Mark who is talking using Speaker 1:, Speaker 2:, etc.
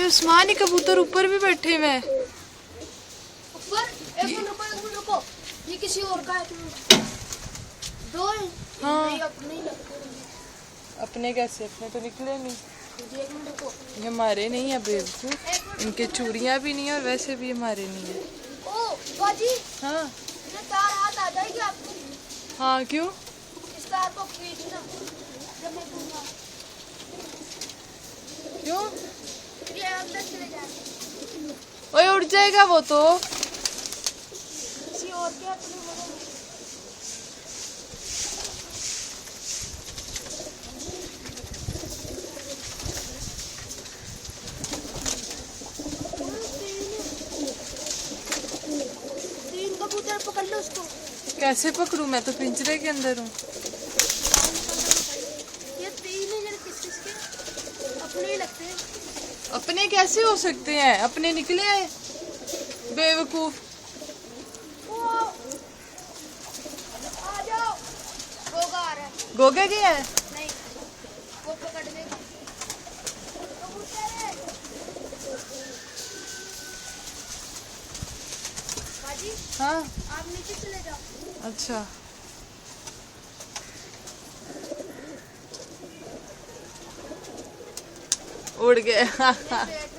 Speaker 1: अबे उस्मानी कबूतर ऊपर भी बैठे हुए हैं।
Speaker 2: ऊपर एक मिनट रुको, ये किसी और का है। दो है?
Speaker 1: हाँ।
Speaker 2: नहीं, अपने ही लगते हैं।
Speaker 1: अपने कैसे? अपने तो निकले नहीं।
Speaker 2: एक मिनट रुको।
Speaker 1: ये हमारे नहीं है बेवकूफ, इनके चूड़ियां भी नहीं है और वैसे भी हमारे नहीं है।
Speaker 2: ओ बाजी,
Speaker 1: हाँ
Speaker 2: ये तार हाथ आ जाएगी आपको।
Speaker 1: हाँ, क्यों?
Speaker 2: इस तार को खींचना जब मैं दूंगा,
Speaker 1: क्यों?
Speaker 2: ये अंदर चले जाएगा।
Speaker 1: ओए उड़ जाएगा वो तो।
Speaker 2: किसी और के अपने मदद। तीन कबूतर पकड़ लो उसको।
Speaker 1: कैसे पकड़ूं? मैं तो पिंजरे के अंदर हूँ।
Speaker 2: ये तीन है जरा किस किस के अपने ही लगते हैं।
Speaker 1: अपने कैसे हो सकते हैं? अपने निकले हैं बेवकूफ।
Speaker 2: वो आ जाओ, गोगा आ रहा है।
Speaker 1: गोगे गया है?
Speaker 2: नहीं, वो पकड़ लेगा। कबूतर है। बाजी,
Speaker 1: हाँ
Speaker 2: आप नीचे चले जाओ।
Speaker 1: अच्छा। उड़ गए।
Speaker 2: बैठ